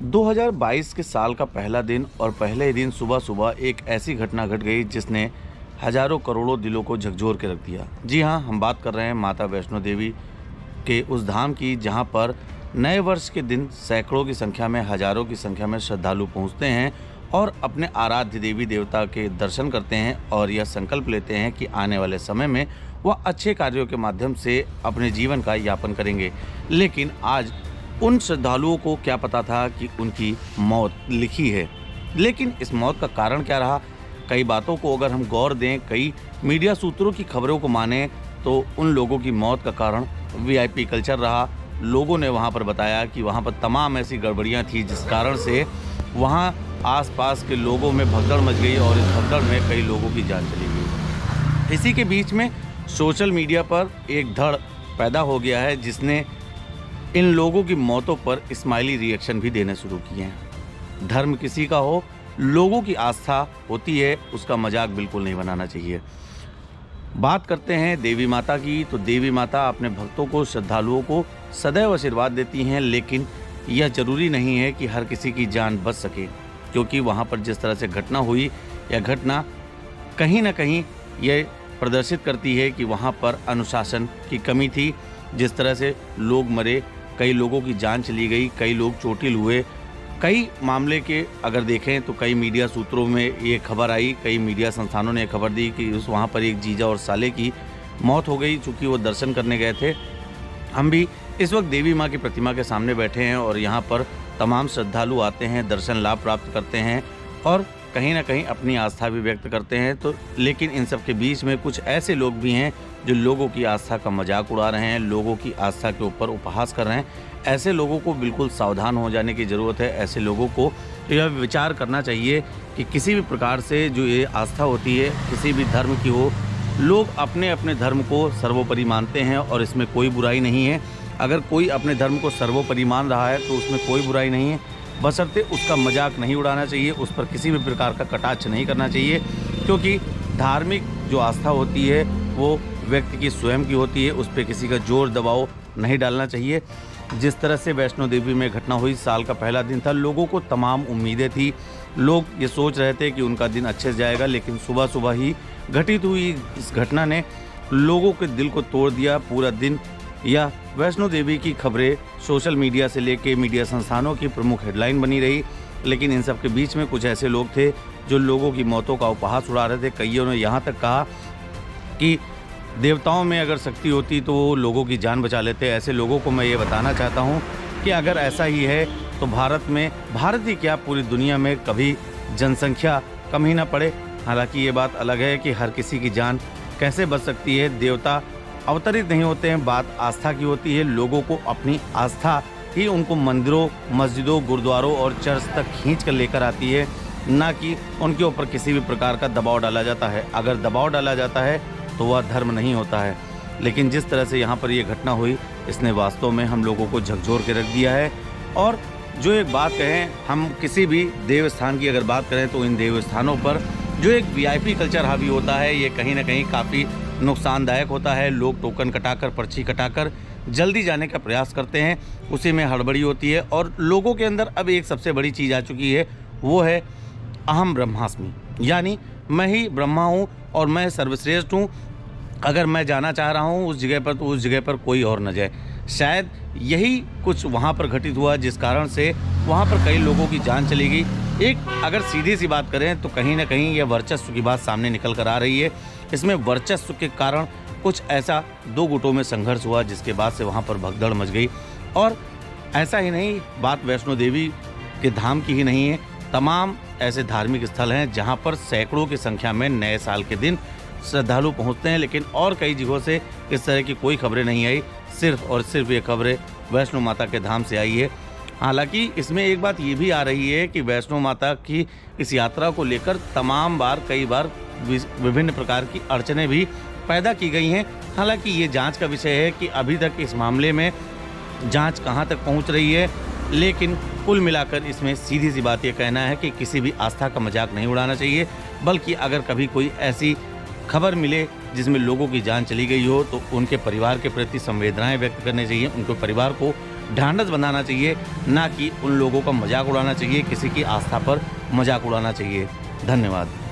2022 के साल का पहला दिन और पहले ही दिन सुबह सुबह एक ऐसी घटना घट गई जिसने हजारों करोड़ों दिलों को झकझोर के रख दिया। जी हाँ, हम बात कर रहे हैं माता वैष्णो देवी के उस धाम की जहाँ पर नए वर्ष के दिन सैकड़ों की संख्या में, हजारों की संख्या में श्रद्धालु पहुँचते हैं और अपने आराध्य देवी देवता के दर्शन करते हैं और यह संकल्प लेते हैं कि आने वाले समय में वह अच्छे कार्यों के माध्यम से अपने जीवन का यापन करेंगे। लेकिन आज उन श्रद्धालुओं को क्या पता था कि उनकी मौत लिखी है। लेकिन इस मौत का कारण क्या रहा? कई बातों को अगर हम गौर दें, कई मीडिया सूत्रों की खबरों को माने तो उन लोगों की मौत का कारण वीआईपी कल्चर रहा। लोगों ने वहां पर बताया कि वहां पर तमाम ऐसी गड़बड़ियां थी जिस कारण से वहां आसपास के लोगों में भगदड़ मच गई और इस भगदड़ में कई लोगों की जान चली गई। इसी के बीच में सोशल मीडिया पर एक धड़ पैदा हो गया है जिसने इन लोगों की मौतों पर स्माइली रिएक्शन भी देने शुरू किए हैं। धर्म किसी का हो, लोगों की आस्था होती है, उसका मजाक बिल्कुल नहीं बनाना चाहिए। बात करते हैं देवी माता की, तो देवी माता अपने भक्तों को, श्रद्धालुओं को सदैव आशीर्वाद देती हैं, लेकिन यह जरूरी नहीं है कि हर किसी की जान बच सके, क्योंकि वहाँ पर जिस तरह से घटना हुई, यह घटना कहीं ना कहीं ये प्रदर्शित करती है कि वहाँ पर अनुशासन की कमी थी। जिस तरह से लोग मरे, कई लोगों की जान चली गई, कई लोग चोटिल हुए। कई मामले के अगर देखें तो कई मीडिया सूत्रों में ये खबर आई, कई मीडिया संस्थानों ने खबर दी कि वहाँ पर एक जीजा और साले की मौत हो गई, चूँकि वो दर्शन करने गए थे। हम भी इस वक्त देवी माँ की प्रतिमा के सामने बैठे हैं और यहाँ पर तमाम श्रद्धालु आते हैं, दर्शन लाभ प्राप्त करते हैं और कहीं ना कहीं अपनी आस्था भी व्यक्त करते हैं। तो लेकिन इन सब के बीच में कुछ ऐसे लोग भी हैं जो लोगों की आस्था का मजाक उड़ा रहे हैं, लोगों की आस्था के ऊपर उपहास कर रहे हैं। ऐसे लोगों को बिल्कुल सावधान हो जाने की ज़रूरत है। ऐसे लोगों को यह विचार करना चाहिए कि किसी भी प्रकार से जो ये आस्था होती है, किसी भी धर्म की हो, लोग अपने अपने धर्म को सर्वोपरि मानते हैं और इसमें कोई बुराई नहीं है। अगर कोई अपने धर्म को सर्वोपरि मान रहा है तो उसमें कोई बुराई नहीं है, बशर्ते उसका मजाक नहीं उड़ाना चाहिए, उस पर किसी भी प्रकार का कटाक्ष नहीं करना चाहिए, क्योंकि धार्मिक जो आस्था होती है वो व्यक्ति की स्वयं की होती है, उस पर किसी का जोर दबाव नहीं डालना चाहिए। जिस तरह से वैष्णो देवी में घटना हुई, साल का पहला दिन था, लोगों को तमाम उम्मीदें थी, लोग ये सोच रहे थे कि उनका दिन अच्छे से जाएगा, लेकिन सुबह सुबह ही घटित हुई इस घटना ने लोगों के दिल को तोड़ दिया। पूरा दिन या वैष्णो देवी की खबरें सोशल मीडिया से लेके मीडिया संस्थानों की प्रमुख हेडलाइन बनी रही, लेकिन इन सब के बीच में कुछ ऐसे लोग थे जो लोगों की मौतों का उपहास उड़ा रहे थे। कईयों ने यहाँ तक कहा कि देवताओं में अगर शक्ति होती तो वो लोगों की जान बचा लेते। ऐसे लोगों को मैं ये बताना चाहता हूँ कि अगर ऐसा ही है तो भारत ही क्या पूरी दुनिया में कभी जनसंख्या कम ही ना पड़े। हालांकि ये बात अलग है कि हर किसी की जान कैसे बच सकती है। देवता अवतरित नहीं होते हैं, बात आस्था की होती है। लोगों को अपनी आस्था ही उनको मंदिरों, मस्जिदों, गुरुद्वारों और चर्च तक खींच कर लेकर आती है, ना कि उनके ऊपर किसी भी प्रकार का दबाव डाला जाता है। अगर दबाव डाला जाता है तो वह धर्म नहीं होता है। लेकिन जिस तरह से यहाँ पर ये घटना हुई, इसने वास्तव में हम लोगों को झकझोर के रख दिया है। और जो एक बात कहें, हम किसी भी देव स्थान की अगर बात करें तो इन देव स्थानों पर जो एक वीआईपी कल्चर हावी होता है, ये कहीं ना कहीं काफ़ी नुकसानदायक होता है। लोग टोकन कटाकर, पर्ची कटाकर जल्दी जाने का प्रयास करते हैं, उसी में हड़बड़ी होती है। और लोगों के अंदर अब एक सबसे बड़ी चीज़ आ चुकी है, वो है अहम ब्रह्मास्मि, यानी मैं ही ब्रह्मा हूँ और मैं सर्वश्रेष्ठ हूँ। अगर मैं जाना चाह रहा हूँ उस जगह पर तो उस जगह पर कोई और न जाए। शायद यही कुछ वहाँ पर घटित हुआ जिस कारण से वहाँ पर कई लोगों की जान चली गई। एक अगर सीधी सी बात करें तो कहीं ना कहीं यह वर्चस्व की बात सामने निकल कर आ रही है। इसमें वर्चस्व के कारण कुछ ऐसा दो गुटों में संघर्ष हुआ जिसके बाद से वहाँ पर भगदड़ मच गई। और ऐसा ही नहीं, बात वैष्णो देवी के धाम की ही नहीं है, तमाम ऐसे धार्मिक स्थल हैं जहाँ पर सैकड़ों की संख्या में नए साल के दिन श्रद्धालु पहुँचते हैं। लेकिन और कई जगहों से इस तरह की कोई खबरें नहीं आई, सिर्फ और सिर्फ ये खबरें वैष्णो माता के धाम से आई है। हालांकि इसमें एक बात ये भी आ रही है कि वैष्णो माता की इस यात्रा को लेकर कई बार विभिन्न प्रकार की अड़चनें भी पैदा की गई हैं। हालांकि ये जांच का विषय है कि अभी तक इस मामले में जांच कहां तक पहुंच रही है, लेकिन कुल मिलाकर इसमें सीधी सी बात ये कहना है कि किसी भी आस्था का मजाक नहीं उड़ाना चाहिए, बल्कि अगर कभी कोई ऐसी खबर मिले जिसमें लोगों की जान चली गई हो तो उनके परिवार के प्रति संवेदनाएं व्यक्त करनी चाहिए, उनके परिवार को ढांढस बंधाना चाहिए, ना कि उन लोगों का मजाक उड़ाना चाहिए, किसी की आस्था पर मजाक उड़ाना चाहिए। धन्यवाद।